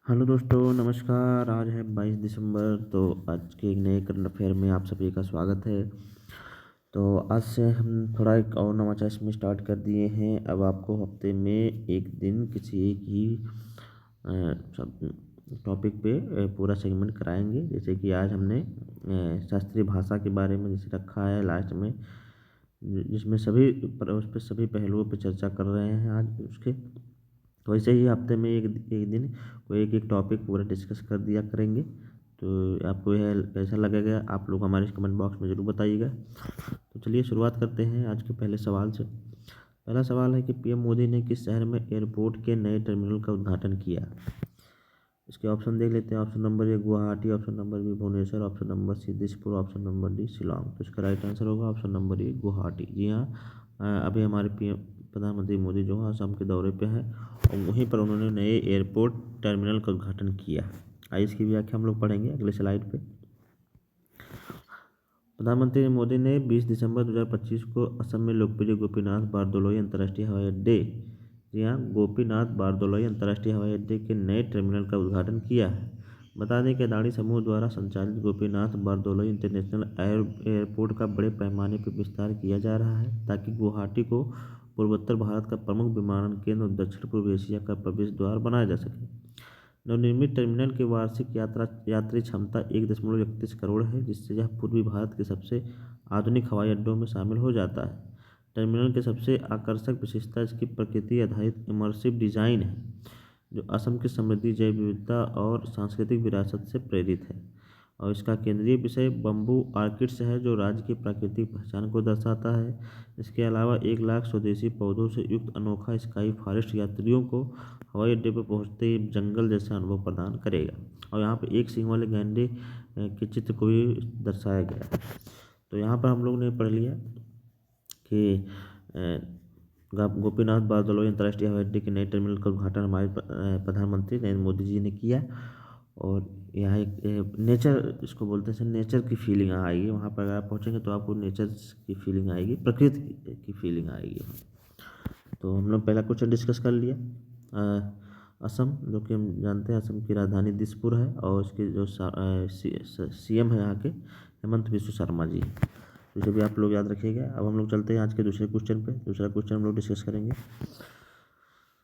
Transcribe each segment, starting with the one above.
Hello दोस्तों, नमस्कार। आज है 22 दिसंबर। तो आज के एक नए करंट अफेयर में आप सभी का स्वागत है। तो आज से हम थोड़ा एक और नवाचार इसमें स्टार्ट कर दिए हैं। अब आपको हफ्ते में एक दिन किसी एक ही सब टॉपिक पे पूरा सेगमेंट कराएंगे। जैसे कि आज हमने शास्त्रीय भाषा के बारे में जैसे रखा है लास्ट में, जिसमें उस पर सभी पहलुओं पे चर्चा कर रहे हैं आज उसके। तो वैसे ही हफ्ते में एक एक दिन कोई एक एक टॉपिक पूरा डिस्कस कर दिया करेंगे। तो आपको यह कैसा लगेगा, आप लोग हमारे कमेंट बॉक्स में ज़रूर बताइएगा। तो चलिए शुरुआत करते हैं आज के पहले सवाल से। पहला सवाल है कि पीएम मोदी ने किस शहर में एयरपोर्ट के नए टर्मिनल का उद्घाटन किया। इसके ऑप्शन देख लेते हैं। Option number A Guwahati, option number B Bhubaneswar, option number C Dispur, option number D Shillong. तो इसका राइट आंसर होगा ऑप्शन नंबर ए गुवाहाटी। जी हाँ, अभी हमारे पीएम प्रधानमंत्री मोदी जो है असम के दौरे पे हैं और वहीं पर उन्होंने नए एयरपोर्ट टर्मिनल का उद्घाटन किया। आइए इसकी व्याख्या हम लोग पढ़ेंगे अगले स्लाइड पे। प्रधानमंत्री मोदी ने 20 दिसंबर 2025 को असम में लोकप्रिय गोपीनाथ बारदोलोई अंतर्राष्ट्रीय हवाई अड्डे, जी हाँ, गोपीनाथ बारदोलोई अंतर्राष्ट्रीय हवाई अड्डे के नए टर्मिनल का उद्घाटन किया है। बता दें कि अदानी समूह द्वारा संचालित गोपीनाथ बारदोलोई इंटरनेशनल एयरपोर्ट का बड़े पैमाने पर विस्तार किया जा रहा है ताकि गुवाहाटी को पूर्वोत्तर भारत का प्रमुख विमानन केंद्र और दक्षिण पूर्व एशिया का प्रवेश द्वार बनाया जा सके। नवनिर्मित टर्मिनल की वार्षिक यात्री क्षमता 1.31 करोड़ है, जिससे यह पूर्वी भारत के सबसे आधुनिक हवाई अड्डों में शामिल हो जाता है। टर्मिनल की सबसे आकर्षक विशेषता इसकी प्रकृति आधारित इमर्सिव डिज़ाइन है, जो असम की समृद्धि जैव विविधता और सांस्कृतिक विरासत से प्रेरित है। और इसका केंद्रीय विषय बम्बू आर्किड्स है, जो राज्य की प्राकृतिक पहचान को दर्शाता है। इसके अलावा 1 लाख स्वदेशी पौधों से युक्त अनोखा स्काई फॉरेस्ट यात्रियों को हवाई अड्डे पर पहुंचते ही जंगल जैसा अनुभव प्रदान करेगा। और यहाँ पे एक सींग वाले गैंडे के चित्र को भी दर्शाया गया है। तो यहाँ पर हम लोग ने पढ़ लिया कि गोपीनाथ बारदलोई अंतर्राष्ट्रीय हवाई अड्डे के नए टर्मिनल का उद्घाटन हमारे प्रधानमंत्री नरेंद्र मोदी जी ने किया। और यहाँ एक नेचर इसको बोलते हैं, नेचर की फीलिंग आएगी वहाँ पर। अगर आप पहुँचेंगे तो आपको नेचर की फीलिंग आएगी, प्रकृति की फीलिंग आएगी। तो हम लोग पहला क्वेश्चन डिस्कस कर लिया। असम, जो कि हम जानते हैं असम की राजधानी दिसपुर है और उसके जो सीएम है यहाँ के हेमंत बिस्व शर्मा जी। तो इसे भी आप लोग याद रखिएगा। अब हम लोग चलते हैं आज के दूसरे क्वेश्चन पे। दूसरा क्वेश्चन हम लोग डिस्कस करेंगे।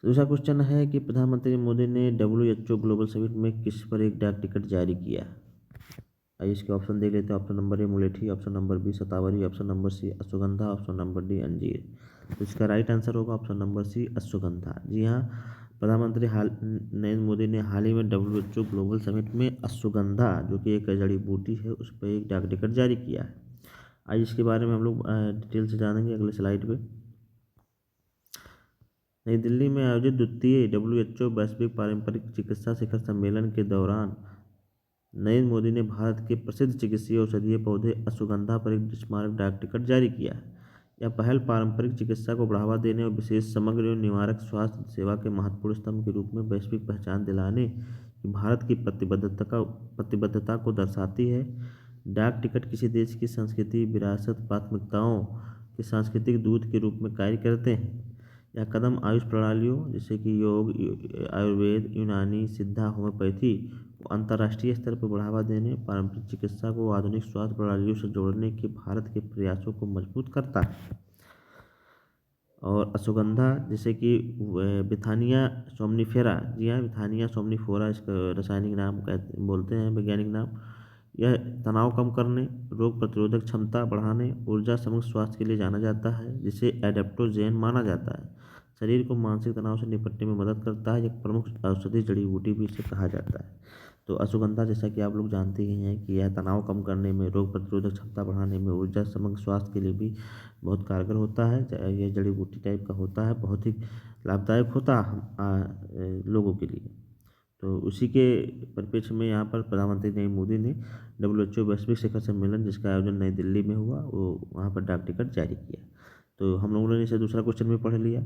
दूसरा क्वेश्चन है कि प्रधानमंत्री मोदी ने WHO ग्लोबल समिट में किस पर एक डाक टिकट जारी किया। आइए इसके ऑप्शन देख लेते हैं। ऑप्शन नंबर ए मुलेठी, ऑप्शन नंबर बी शतावरी, option number C ashwagandha, option number D अंजीर। तो इसका राइट आंसर होगा ऑप्शन नंबर सी अश्वगंधा। जी हाँ, प्रधानमंत्री नरेंद्र मोदी ने हाल ही में WHO ग्लोबल समिट में अश्वगंधा, जो कि एक जड़ी बूटी है, उस पर एक डाक टिकट जारी किया है। आइए इसके बारे में हम लोग डिटेल से जानेंगे अगले स्लाइड पे। नई दिल्ली में आयोजित द्वितीय WHO वैश्विक पारंपरिक चिकित्सा शिखर सम्मेलन के दौरान नरेंद्र मोदी ने भारत के प्रसिद्ध चिकित्सीय औषधीय पौधे अश्वगंधा पर एक स्मारक डाक टिकट जारी किया है। यह पहल पारंपरिक चिकित्सा को बढ़ावा देने और विशेष समग्र एवं निवारक स्वास्थ्य सेवा के महत्वपूर्ण स्तंभ के रूप में वैश्विक पहचान दिलाने की भारत की प्रतिबद्धता को दर्शाती है। डाक टिकट किसी देश की संस्कृति, विरासत, प्राथमिकताओं के सांस्कृतिक दूत के रूप में कार्य करते हैं। यह कदम आयुष प्रणालियों जैसे कि योग, आयुर्वेद, यूनानी, सिद्धा, होम्योपैथी को अंतर्राष्ट्रीय स्तर पर बढ़ावा देने, पारंपरिक चिकित्सा को आधुनिक स्वास्थ्य प्रणालियों से जोड़ने के भारत के प्रयासों को मजबूत करता है। और अश्वगंधा जैसे कि बिथानिया सोमनिफेरा, जी हाँ, बिथानिया सोमनिफेरा इसका रासायनिक नाम बोलते हैं, वैज्ञानिक नाम। यह तनाव कम करने, रोग प्रतिरोधक क्षमता बढ़ाने, ऊर्जा समग्र स्वास्थ्य के लिए जाना जाता है, जिसे एडेप्टोजेन माना जाता है। शरीर को मानसिक तनाव से निपटने में मदद करता है। एक प्रमुख औषधि जड़ी बूटी भी इसे कहा जाता है। तो अश्वगंधा जैसा कि आप लोग जानते ही हैं कि यह तनाव कम करने में, रोग प्रतिरोधक क्षमता बढ़ाने में, ऊर्जा समग्र स्वास्थ्य के लिए भी बहुत कारगर होता है। यह जड़ी बूटी टाइप का होता है, बहुत ही लाभदायक होता है लोगों के लिए। तो उसी के परिप्रेक्ष्य में यहाँ पर प्रधानमंत्री नरेंद्र मोदी ने WHO वैश्विक शिखर सम्मेलन, जिसका आयोजन नई दिल्ली में हुआ, वो वहाँ पर डाक टिकट जारी किया। तो हम लोगों ने इसे दूसरा क्वेश्चन भी पढ़ लिया।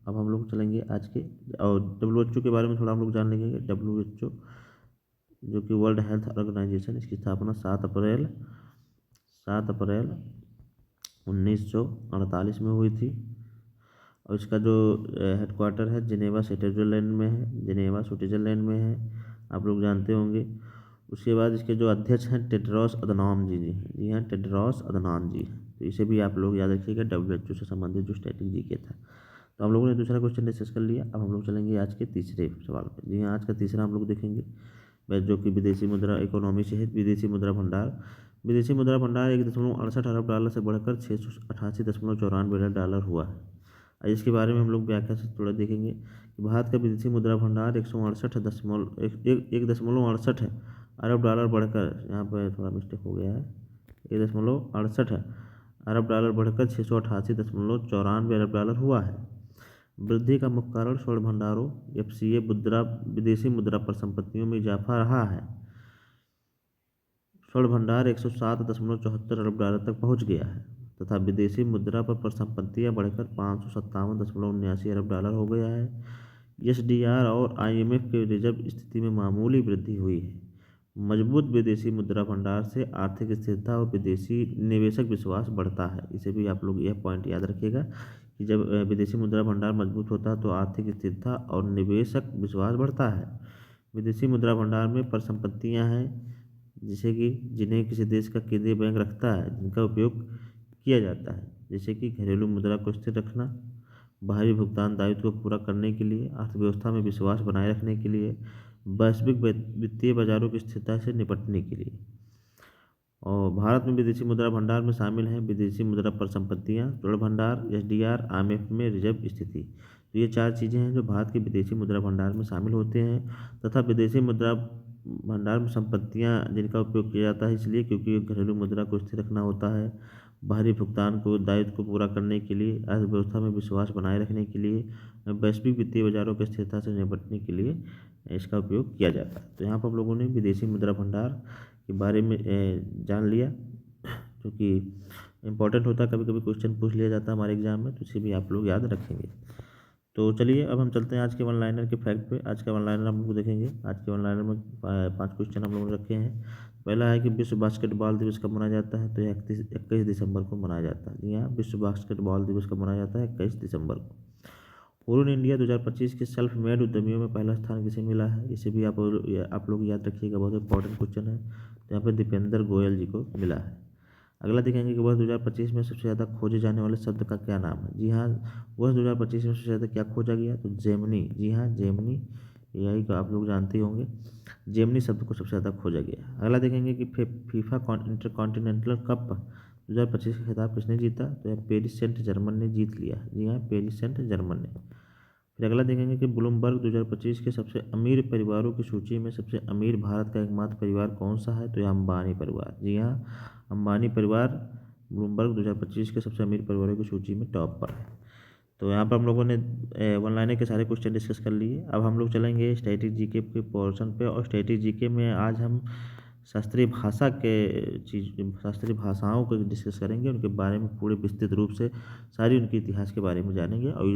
अब हम लोग चलेंगे आज के, और WHO के बारे में थोड़ा हम लोग जान लेंगे। WHO जो कि वर्ल्ड हेल्थ ऑर्गेनाइजेशन, इसकी स्थापना 7 अप्रैल 1948 में हुई थी। और इसका जो हेडक्वार्टर है जिनेवा स्विट्जरलैंड में है, आप लोग जानते होंगे। उसके बाद इसके जो अध्यक्ष हैं टेड्रोस अदनॉम जी हैं, टेड्रोस अदनॉम जी हैं। तो इसे भी आप लोग याद रखिएगा, WHO से संबंधित जो स्टैटिक जीके था। तो हम लोगों ने दूसरा क्वेश्चन डिस्कस कर लिया। अब हम लोग चलेंगे आज के तीसरे सवाल पर। जी हाँ, आज का तीसरा हम लोग देखेंगे जो कि विदेशी मुद्रा इकोनॉमी से है, विदेशी मुद्रा भंडार। विदेशी मुद्रा भंडार 1.68 अरब डॉलर से बढ़कर 688.94 अरब डॉलर हुआ है। इसके बारे में हम लोग व्याख्या से थोड़ा देखेंगे कि भारत का विदेशी मुद्रा भंडार 1.68 अरब डॉलर बढ़कर, यहाँ पर थोड़ा मिस्टेक हो गया है, 1.68 अरब डॉलर बढ़कर 688.94 अरब डॉलर हुआ है। वृद्धि का मुख्य कारण स्वर्ण भंडारों FCA मुद्रा विदेशी मुद्रा परिसंपत्तियों में इजाफा रहा है। स्वर्ण भंडार 107.74 अरब डॉलर तक पहुंच गया है तथा विदेशी मुद्रा पर परिसंपत्तियां बढ़कर 557.79 अरब डॉलर हो गया है। SDR और IMF के रिजर्व स्थिति में मामूली वृद्धि हुई है। मजबूत विदेशी मुद्रा भंडार से आर्थिक स्थिरता और विदेशी निवेशक विश्वास बढ़ता है। इसे भी आप लोग यह पॉइंट याद रखिएगा कि जब विदेशी मुद्रा भंडार मजबूत होता है तो आर्थिक स्थिरता और निवेशक विश्वास बढ़ता है। विदेशी मुद्रा भंडार में परिसंपत्तियां हैं जैसे कि जिन्हें किसी देश का केंद्रीय बैंक रखता है, जिनका उपयोग किया जाता है, जैसे कि घरेलू मुद्रा को स्थिर रखना, बाहरी भुगतान दायित्व को पूरा करने के लिए, अर्थव्यवस्था में विश्वास बनाए रखने के लिए, वैश्विक वित्तीय बाजारों की स्थिरता से निपटने के लिए। और भारत में विदेशी मुद्रा भंडार में शामिल हैं विदेशी मुद्रा परिसंपत्तियां, स्वर्ण भंडार, SDR, IMF में रिजर्व स्थिति। तो ये 4 चीज़ें हैं जो भारत के विदेशी मुद्रा भंडार में शामिल होते हैं तथा विदेशी मुद्रा भंडार में संपत्तियां जिनका उपयोग किया जाता है इसलिए क्योंकि घरेलू मुद्रा को स्थिर रखना होता है, बाहरी भुगतान को दायित्व को पूरा करने के लिए, अर्थव्यवस्था में विश्वास बनाए रखने के लिए, वैश्विक वित्तीय बाजारों की स्थिरता से निपटने के लिए इसका उपयोग किया जाता है। तो यहाँ पर हम लोगों ने विदेशी मुद्रा भंडार के बारे में जान लिया, जो कि इम्पोर्टेंट होता है, कभी कभी क्वेश्चन पूछ लिया जाता है हमारे एग्जाम में, तो इसे भी आप लोग याद रखेंगे। तो चलिए अब हम चलते हैं आज के वन लाइनर के फैक्ट पे। आज का वन लाइनर हम लोग देखेंगे। आज के वन लाइनर में 5 क्वेश्चन हम लोगों ने रखे हैं। पहला है कि विश्व बास्केटबॉल दिवस कब मनाया जाता है, तो 21 दिसंबर को मनाया जाता है। जी हाँ, विश्व बास्केटबॉल दिवस कब मनाया जाता है, 21 दिसंबर को। हुरून इंडिया 2025 के सेल्फ मेड उद्यमियों में पहला स्थान किसे मिला है, इसे भी आप लोग याद रखिएगा, बहुत इंपॉर्टेंट क्वेश्चन है। तो यहाँ पर दीपेंद्र गोयल जी को मिला है। अगला देखेंगे कि वर्ष 2025 में सबसे ज़्यादा खोजे जाने वाले शब्द का क्या नाम है। जी हाँ, वर्ष 2025 में सबसे ज़्यादा क्या खोजा गया, तो जेमिनी। जी हाँ, जेमिनी, AI का आप लोग जानते होंगे। जेमिनी शब्द को सबसे ज़्यादा खोजा गया। अगला देखेंगे कि फीफा इंटरकॉन्टिनेंटल कप 2025 का खिताब किसने जीता, तो यह पेरिस सेंट जर्मन ने जीत लिया। जी हाँ, पेरिस सेंट जर्मन ने। फिर अगला देखेंगे कि ब्लूमबर्ग 2025 के सबसे अमीर परिवारों की सूची में सबसे अमीर भारत का एकमात्र परिवार कौन सा है, तो यह अंबानी परिवार। जी हाँ, अंबानी परिवार ब्लूमबर्ग 2025 के सबसे अमीर परिवारों की सूची में टॉप पर है। तो यहाँ पर हम लोगों ने वन लाइनर के सारे क्वेश्चन डिस्कस कर लिए। अब हम लोग चलेंगे स्टैटिक जीके के पोर्शन पे, और स्टैटिक जीके में आज हम शास्त्रीय भाषाओं को डिस्कस करेंगे, उनके बारे में पूरे विस्तृत रूप से सारी उनके इतिहास के बारे में जानेंगे। और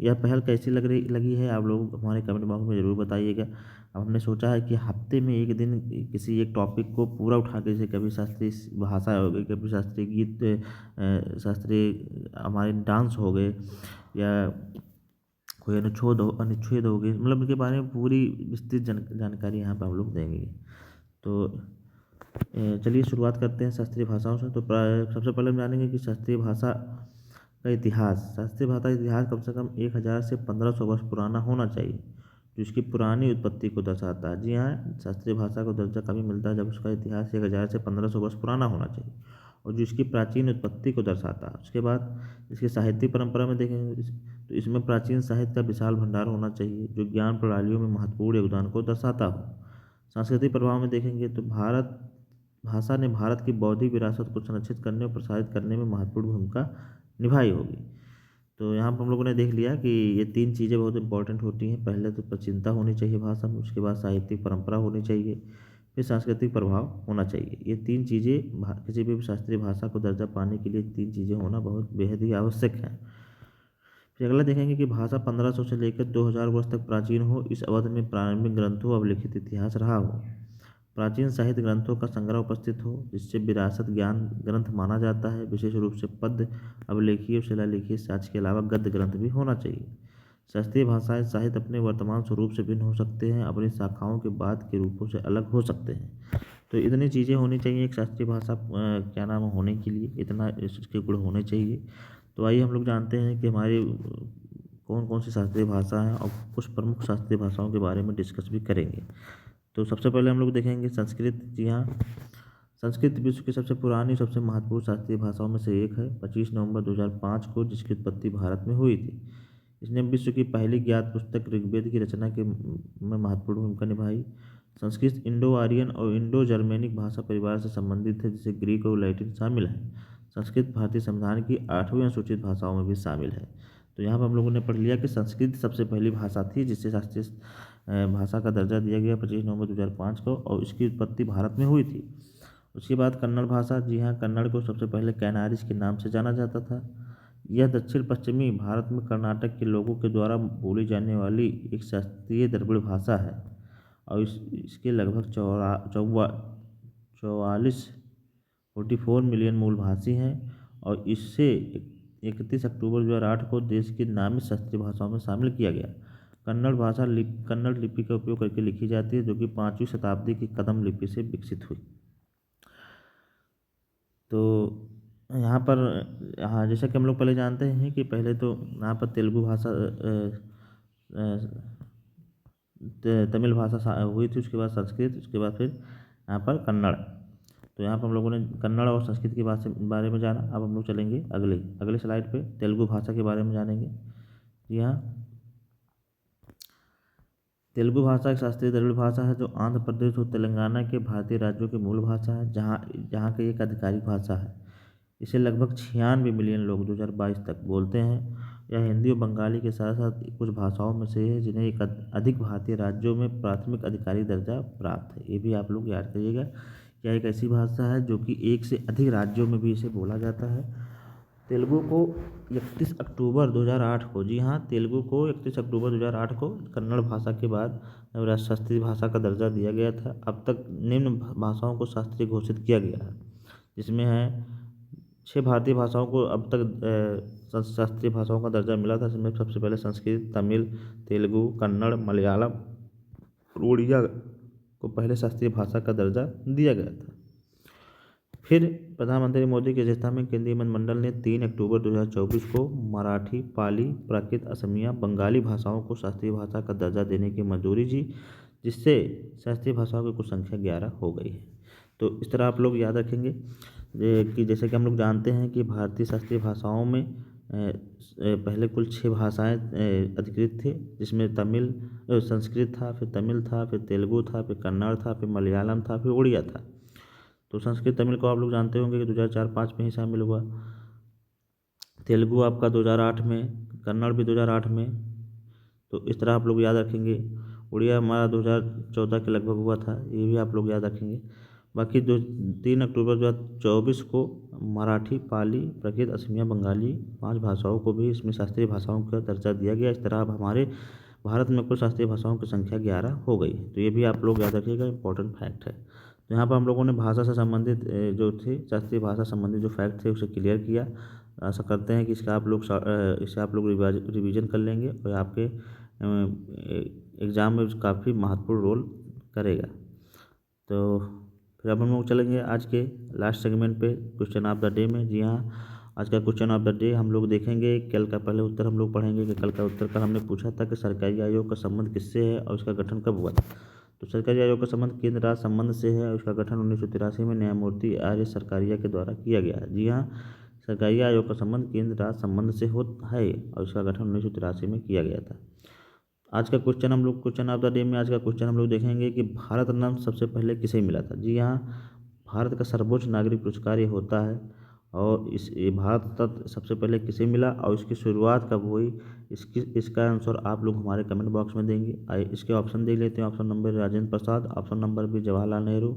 यह पहल कैसी लगी है आप लोग हमारे कमेंट बॉक्स में ज़रूर बताइएगा। अब हमने सोचा है कि हफ्ते में एक दिन किसी एक टॉपिक को पूरा उठा के, जैसे कभी शास्त्रीय भाषा हो गई, कभी शास्त्रीय गीत, शास्त्रीय हमारे डांस हो गए, या कोई अनुच्छेद हो गए, मतलब इनके बारे में पूरी विस्तृत जानकारी यहाँ पर हम लोग देंगे। तो चलिए शुरुआत करते हैं शास्त्रीय भाषाओं से। तो सबसे पहले हम जानेंगे कि शास्त्रीय भाषा का इतिहास। शास्त्रीय भाषा का इतिहास कम से कम 1000 से 1500 वर्ष पुराना होना चाहिए, जो इसकी पुरानी उत्पत्ति को दर्शाता है। जी हाँ, शास्त्रीय भाषा को दर्जा कभी मिलता है जब उसका इतिहास 1000 से 1500 वर्ष पुराना होना चाहिए, और जो इसकी प्राचीन उत्पत्ति को दर्शाता है। उसके बाद इसकी साहित्यिक परंपरा में देखेंगे तो इसमें प्राचीन साहित्य का विशाल भंडार होना चाहिए, जो ज्ञान प्रणालियों में महत्वपूर्ण योगदान को दर्शाता हो। सांस्कृतिक प्रभाव में देखेंगे तो भाषा ने भारत की बौद्धिक विरासत को संरक्षित करने और प्रसारित करने में महत्वपूर्ण भूमिका निभाई होगी। तो यहाँ पर हम लोगों ने देख लिया कि ये 3 चीज़ें बहुत इंपॉर्टेंट होती हैं। पहले तो प्राचीनता होनी चाहिए भाषा में, उसके बाद साहित्यिक परंपरा होनी चाहिए, फिर सांस्कृतिक प्रभाव होना चाहिए। ये 3 चीज़ें किसी भी शास्त्रीय भाषा को दर्जा पाने के लिए 3 चीज़ें होना बहुत बेहद ही आवश्यक है। फिर अगला देखेंगे कि भाषा 1500 से लेकर 2000 वर्ष तक प्राचीन हो, इस अवधि में प्रारंभिक ग्रंथों अवलिखित इतिहास रहा हो, प्राचीन साहित्य ग्रंथों का संग्रह उपस्थित हो जिससे विरासत ज्ञान ग्रंथ माना जाता है। विशेष रूप से पद्य, अभिलेखीय और शिलालेखीय साक्ष्य के अलावा गद्य ग्रंथ भी होना चाहिए। शास्त्रीय भाषाएं साहित्य अपने वर्तमान स्वरूप से भिन्न हो सकते हैं, अपनी शाखाओं के बाद के रूपों से अलग हो सकते हैं। तो इतनी चीज़ें होनी चाहिए एक शास्त्रीय भाषा क्या नाम है होने के लिए, इतना इसके गुण होने चाहिए। तो आइए हम लोग जानते हैं कि हमारी कौन कौन सी शास्त्रीय भाषा हैं और कुछ प्रमुख शास्त्रीय भाषाओं के बारे में डिस्कस भी करेंगे। तो सबसे पहले हम लोग देखेंगे संस्कृत। जी हाँ, संस्कृत विश्व की सबसे पुरानी सबसे महत्वपूर्ण शास्त्रीय भाषाओं में से एक है। 25 नवंबर 2005 को जिसकी उत्पत्ति भारत में हुई थी। इसने विश्व की पहली ज्ञात पुस्तक ऋग्वेद की रचना के में महत्वपूर्ण भूमिका निभाई। संस्कृत इंडो आर्यन और इंडो जर्मेनिक भाषा परिवार से संबंधित है, जिसे ग्रीक और लैटिन शामिल है। संस्कृत भारतीय संविधान की 8वीं अनुसूचित भाषाओं में भी शामिल है। तो यहाँ पर हम लोगों ने पढ़ लिया कि संस्कृत सबसे पहली भाषा थी जिसे शास्त्रीय भाषा का दर्जा दिया गया 25 नवंबर 2005 को, और इसकी उत्पत्ति भारत में हुई थी। उसके बाद कन्नड़ भाषा। जी हाँ, कन्नड़ को सबसे पहले कैनारिस के नाम से जाना जाता था। यह दक्षिण पश्चिमी भारत में कर्नाटक के लोगों के द्वारा बोली जाने वाली एक शास्त्रीय द्रविड़ भाषा है, और इसके लगभग 44 मिलियन मूलभाषी हैं, और इससे 31 अक्टूबर 2008 को देश की नामित शास्त्रीय भाषाओं में शामिल किया गया। कन्नड़ लिपि का उपयोग करके लिखी जाती है, जो कि 5वीं शताब्दी की कदम लिपि से विकसित हुई। तो यहाँ पर हाँ, जैसा कि हम लोग पहले जानते हैं कि पहले तो यहाँ पर तेलुगु भाषा तमिल भाषा हुई थी, उसके बाद संस्कृत, उसके बाद फिर यहाँ पर कन्नड़। तो यहाँ पर हम लोगों ने कन्नड़ और संस्कृत की बारे में जाना। अब हम लोग चलेंगे अगले स्लाइड पे तेलुगु भाषा के बारे में जानेंगे। जी हाँ, तेलुगु भाषा एक शास्त्रीय द्रविड़ भाषा है जो आंध्र प्रदेश और तेलंगाना के भारतीय राज्यों की मूल भाषा है, जहाँ की एक आधिकारिक भाषा है। इसे लगभग 96 मिलियन लोग 2022 तक बोलते हैं। यह हिंदी और बंगाली के साथ साथ कुछ भाषाओं में से है जिन्हें एक अधिक भारतीय राज्यों में प्राथमिक आधिकारिक दर्जा प्राप्त है। ये भी आप लोग याद करिएगा, यह एक ऐसी भाषा है जो कि एक से अधिक राज्यों में भी इसे बोला जाता है। तेलुगु को 31 अक्टूबर 2008 को, जी हाँ, तेलुगु को 31 अक्टूबर 2008 को कन्नड़ भाषा के बाद शास्त्रीय भाषा का दर्जा दिया गया था। अब तक निम्न भाषाओं को शास्त्रीय घोषित किया गया है, जिसमें है 6 भारतीय भाषाओं को अब तक शास्त्रीय भाषाओं का दर्जा मिला था, जिसमें सबसे पहले संस्कृत, तमिल, तेलुगु, कन्नड़, मलयालम, उड़िया को पहले शास्त्रीय भाषा का दर्जा दिया गया था। फिर प्रधानमंत्री मोदी की अध्यक्षता में केंद्रीय मंत्रिमंडल ने 3 अक्टूबर 2024 को मराठी, पाली, प्राकृत, असमिया, बंगाली भाषाओं को शास्त्रीय भाषा का दर्जा देने की मंजूरी दी, जिससे शास्त्रीय भाषाओं की कुल संख्या 11 हो गई है। तो इस तरह आप लोग याद रखेंगे कि जैसे कि हम लोग जानते हैं कि भारतीय शास्त्रीय भाषाओं में पहले कुल 6 भाषाएं अधिकृत थे, जिसमें संस्कृत था, फिर तमिल था, फिर तेलुगु था, फिर कन्नड़ था, फिर मलयालम था, फिर उड़िया था। तो संस्कृत तमिल को आप लोग जानते होंगे कि 2004-05 में ही शामिल हुआ। तेलुगु आपका 2008 में, कन्नड़ भी 2008 में। तो इस तरह आप लोग याद रखेंगे। उड़िया हमारा 2014 के लगभग हुआ था, ये भी आप लोग याद रखेंगे। बाकी 3 अक्टूबर 2024 को मराठी, पाली, प्राकृत, असमिया, बंगाली 5 भाषाओं को भी इसमें शास्त्रीय भाषाओं का दर्जा दिया गया। इस तरह अब हमारे भारत में कुल शास्त्रीय भाषाओं की संख्या 11 हो गई। तो ये भी आप लोग याद रखिएगा, इंपॉर्टेंट फैक्ट है। तो यहाँ पर हम लोगों ने भाषा से संबंधित जो थे शास्त्रीय भाषा संबंधित जो फैक्ट थे उसे क्लियर किया। आशा करते हैं कि इसे आप लोग रिवीजन कर लेंगे और आपके एग्ज़ाम में काफ़ी महत्वपूर्ण रोल करेगा। तो फिर अब हम लोग चलेंगे आज के लास्ट सेगमेंट पे, क्वेश्चन ऑफ द डे में। जी हाँ, आज का क्वेश्चन ऑफ द डे हम लोग देखेंगे। कल का पहले उत्तर हम लोग पढ़ेंगे कि कल का उत्तर कल हमने पूछा था कि सरकारी आयोग का संबंध किससे है और इसका गठन कब हुआ था। तो सरकारी आयोग का संबंध केंद्र राज्य संबंध से है और इसका गठन 1983 में न्यायमूर्ति आर एस सरकारिया के द्वारा किया गया है। जी हाँ, सरकारी आयोग का संबंध केंद्र राज्य संबंध से होता है और इसका गठन 1983 में किया गया था। आज का क्वेश्चन हम लोग क्वेश्चन ऑफ द डे में आज का क्वेश्चन हम लोग देखेंगे कि भारत रत्न सबसे पहले किसे मिला था। जी हाँ, भारत का सर्वोच्च नागरिक पुरस्कार ये होता है और ये भारत रत्न सबसे पहले किसे मिला और इसकी शुरुआत कब हुई, इसका आंसर आप लोग हमारे कमेंट बॉक्स में देंगे। आइए इसके ऑप्शन देख लेते हैं। Option number Rajendra Prasad, option number B Jawaharlal Nehru,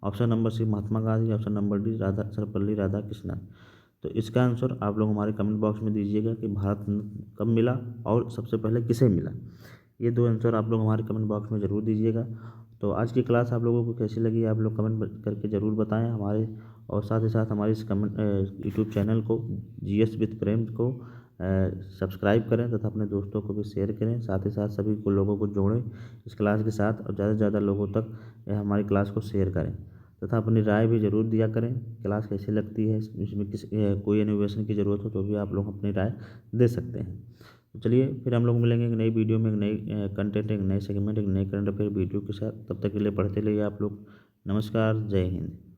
option number C Mahatma Gandhi, option number D Sarvepalli Radhakrishnan. तो इसका आंसर आप लोग हमारे कमेंट बॉक्स में दीजिएगा कि भारत रत्न कब मिला और सबसे पहले किसे मिला। ये 2 आंसर आप लोग हमारे कमेंट बॉक्स में ज़रूर दीजिएगा। तो आज की क्लास आप लोगों को कैसी लगी आप लोग कमेंट करके ज़रूर बताएं हमारे, और साथ ही साथ हमारे इस यूट्यूब चैनल को GS विद प्रेम को सब्सक्राइब करें तथा अपने दोस्तों को भी शेयर करें। साथ ही साथ सभी को लोगों को जोड़ें इस क्लास के साथ और ज़्यादा से ज़्यादा लोगों तक हमारी क्लास को शेयर करें तथा अपनी राय भी ज़रूर दिया करें। क्लास कैसी लगती है, इसमें कोई इनोवेशन की ज़रूरत हो तो भी आप लोग अपनी राय दे सकते हैं। तो चलिए फिर हम लोग मिलेंगे एक नई वीडियो में, एक नई कंटेंट, एक नए सेगमेंट, एक नए करंट अफेयर वीडियो के साथ। तब तक के लिए पढ़ते रहिए आप लोग। नमस्कार, जय हिंद।